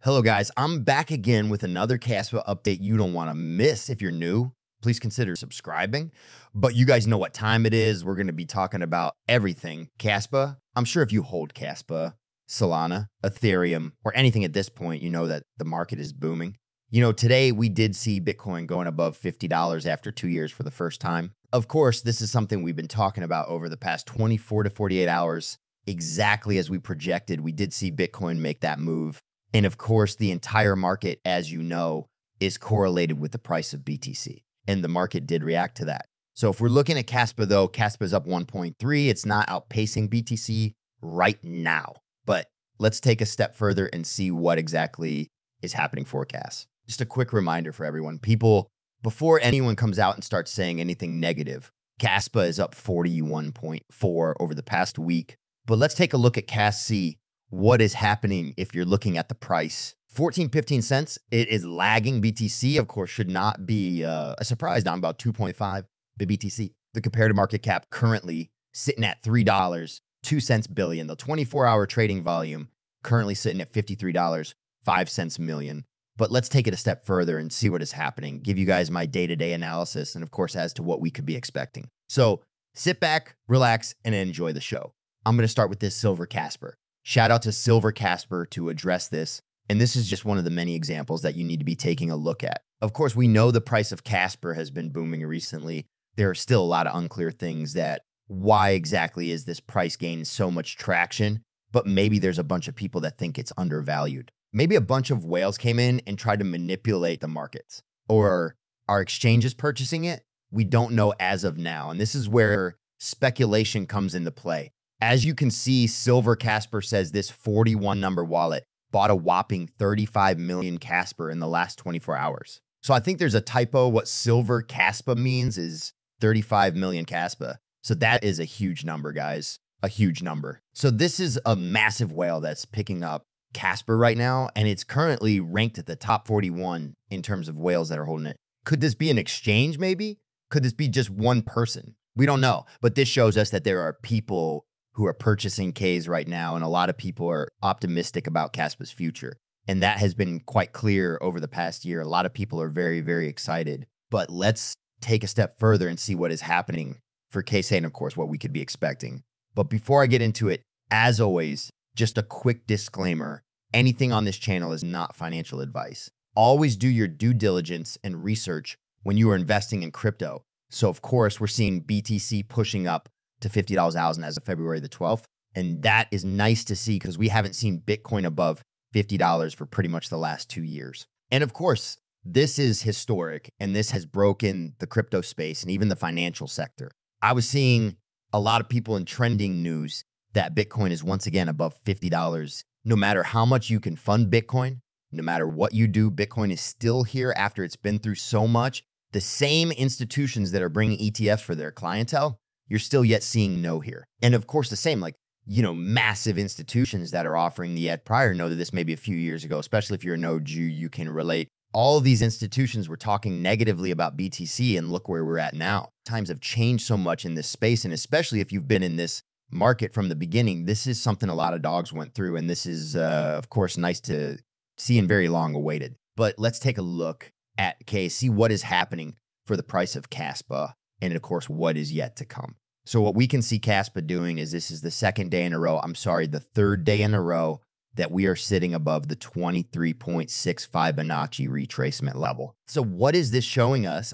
Hello, guys. I'm back again with another Kaspa update you don't want to miss. If you're new, please consider subscribing. But you guys know what time it is. We're going to be talking about everything Kaspa. I'm sure if you hold Kaspa, Solana, Ethereum, or anything at this point, you know that the market is booming. You know, today we did see Bitcoin going above $50 after 2 years for the first time. Of course, this is something we've been talking about over the past 24 to 48 hours. Exactly as we projected, we did see Bitcoin make that move. And of course, the entire market, as you know, is correlated with the price of BTC. And the market did react to that. So if we're looking at Kaspa, though, Kaspa is up 1.3. It's not outpacing BTC right now. But let's take a step further and see what exactly is happening for Kas. Just a quick reminder for everyone. People, before anyone comes out and starts saying anything negative, Kaspa is up 41.4 over the past week. But let's take a look at KAS-C. What is happening if you're looking at the price? 15 cents. It is lagging BTC, of course, should not be a surprise, down about 2.5 the BTC. The comparative market cap currently sitting at $3.02 billion. The 24-hour trading volume currently sitting at $53.05 million. But let's take it a step further and see what is happening, give you guys my day-to-day analysis, and of course, as to what we could be expecting. So sit back, relax, and enjoy the show. I'm going to start with this Silver Casper. Shout out to Silver Casper to address this. And this is just one of the many examples that you need to be taking a look at. Of course, we know the price of Casper has been booming recently. There are still a lot of unclear things that why exactly is this price gaining so much traction, but maybe there's a bunch of people that think it's undervalued. Maybe a bunch of whales came in and tried to manipulate the markets, or are exchanges purchasing it? We don't know as of now. And this is where speculation comes into play. As you can see, Silver Casper says this 41 number wallet bought a whopping 35 million Casper in the last 24 hours. So I think there's a typo. What Silver Kaspa means is 35 million Kaspa. So that is a huge number, guys, a huge number. So this is a massive whale that's picking up Casper right now, and it's currently ranked at the top 41 in terms of whales that are holding it. Could this be an exchange maybe? Could this be just one person? We don't know, but this shows us that there are people who are purchasing Ks right now, and a lot of people are optimistic about Kaspa's future. And that has been quite clear over the past year. A lot of people are very, very excited. But let's take a step further and see what is happening for KSA and, of course, what we could be expecting. But before I get into it, as always, just a quick disclaimer. Anything on this channel is not financial advice. Always do your due diligence and research when you are investing in crypto. So, of course, we're seeing BTC pushing up to $50,000 as of February the 12th. And that is nice to see because we haven't seen Bitcoin above $50 for pretty much the last 2 years. And of course, this is historic, and this has broken the crypto space and even the financial sector. I was seeing a lot of people in trending news that Bitcoin is once again above $50. No matter how much you can fund Bitcoin, no matter what you do, Bitcoin is still here after it's been through so much. The same institutions that are bringing ETFs for their clientele, you're still yet seeing no here. And of course, the same, massive institutions that are offering the ed prior know that this may be a few years ago, especially if you're an OG, you can relate. All of these institutions were talking negatively about BTC, and look where we're at now. Times have changed so much in this space, and especially if you've been in this market from the beginning, this is something a lot of dogs went through, and this is, of course, nice to see and very long awaited. But let's take a look at see what is happening for the price of Kaspa, and of course, what is yet to come. So what we can see Kaspa doing is this is the the third day in a row that we are sitting above the 23.6 Fibonacci retracement level. So what is this showing us?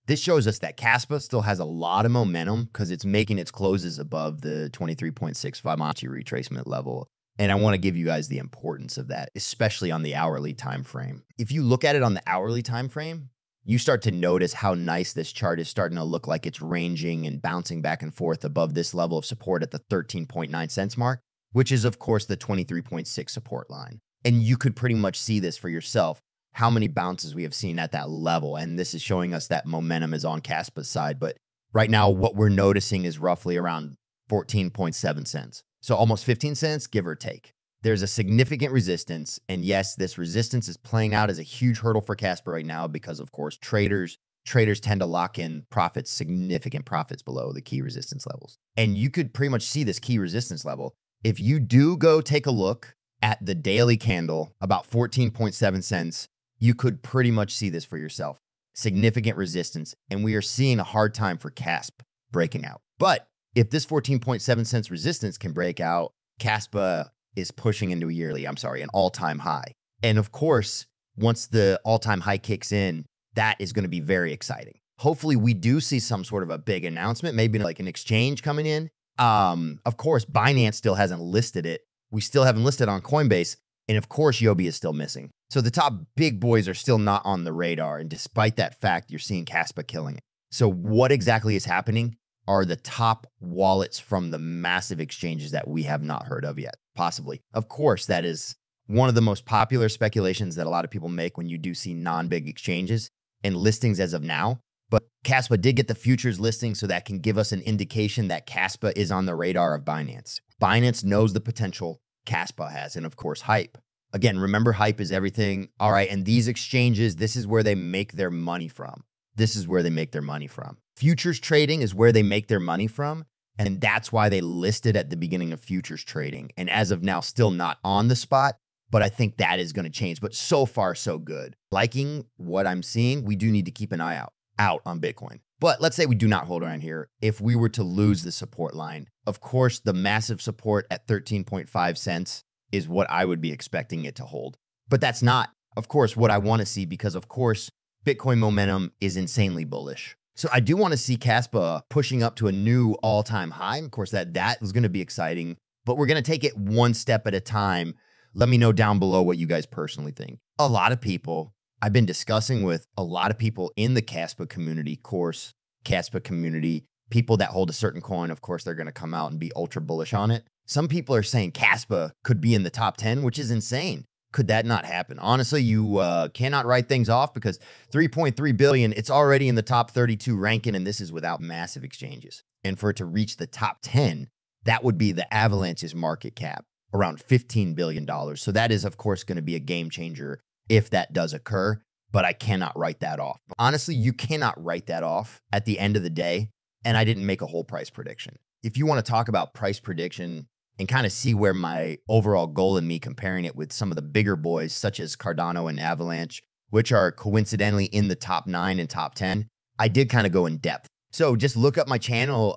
This shows us that Kaspa still has a lot of momentum because it's making its closes above the 23.6 Fibonacci retracement level. And I want to give you guys the importance of that, especially on the hourly time frame. If you look at it on the hourly time frame, you start to notice how nice this chart is starting to look like it's ranging and bouncing back and forth above this level of support at the 13.9 cents mark, which is, of course, the 23.6 support line. And you could pretty much see this for yourself, how many bounces we have seen at that level. And this is showing us that momentum is on Kaspa's side. But right now, what we're noticing is roughly around 14.7 cents. So almost 15 cents, give or take. There's a significant resistance. And yes, this resistance is playing out as a huge hurdle for Kaspa right now because, of course, traders tend to lock in profits, significant profits below the key resistance levels. And you could pretty much see this key resistance level. If you do go take a look at the daily candle, about 14.7 cents, you could pretty much see this for yourself. Significant resistance, and we are seeing a hard time for Kaspa breaking out. But if this 14.7 cents resistance can break out, Kaspa is pushing into an all-time high. And of course, once the all-time high kicks in, that is going to be very exciting. Hopefully, we do see some sort of a big announcement, maybe like an exchange coming in. Of course, Binance still hasn't listed it. We still haven't listed on Coinbase. And of course, Yobi is still missing. So the top big boys are still not on the radar. And despite that fact, you're seeing Kaspa killing it. So what exactly is happening are the top wallets from the massive exchanges that we have not heard of yet, possibly. Of course, that is one of the most popular speculations that a lot of people make when you do see non-big exchanges and listings as of now. But Kaspa did get the futures listing, so that can give us an indication that Kaspa is on the radar of Binance. Binance knows the potential Kaspa has, and of course, hype. Again, remember, hype is everything. All right, and these exchanges, this is where they make their money from. This is where they make their money from. Futures trading is where they make their money from, and that's why they listed at the beginning of futures trading. And as of now, still not on the spot, but I think that is going to change. But so far, so good. Liking what I'm seeing, we do need to keep an eye out on Bitcoin. But let's say we do not hold around here. If we were to lose the support line, of course, the massive support at 13.5 cents is what I would be expecting it to hold. But that's not, of course, what I want to see, because of course, Bitcoin momentum is insanely bullish. So I do want to see Kaspa pushing up to a new all-time high. Of course, that is going to be exciting, but we're going to take it one step at a time. Let me know down below what you guys personally think. A lot of people, I've been discussing with a lot of people in the Kaspa community, Kaspa community, people that hold a certain coin, of course, they're going to come out and be ultra bullish on it. Some people are saying Kaspa could be in the top 10, which is insane. Could that not happen? Honestly, you cannot write things off, because 3.3 billion, it's already in the top 32 ranking, and this is without massive exchanges. And for it to reach the top 10, that would be the Avalanche's market cap, around $15 billion. So that is, of course, going to be a game changer if that does occur, but I cannot write that off. Honestly, you cannot write that off at the end of the day, and I didn't make a whole price prediction. If you want to talk about price prediction and kind of see where my overall goal in me comparing it with some of the bigger boys, such as Cardano and Avalanche, which are coincidentally in the top 9 and top 10, I did kind of go in depth. So just look up my channel,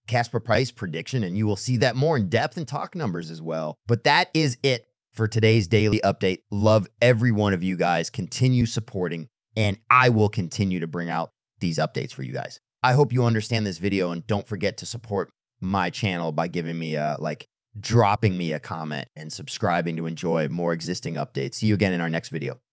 Kaspa price prediction, and you will see that more in depth and talk numbers as well. But that is it for today's daily update. Love every one of you guys. Continue supporting, and I will continue to bring out these updates for you guys. I hope you understand this video, and don't forget to support my channel by giving me dropping me a comment and subscribing to enjoy more existing updates. See you again in our next video.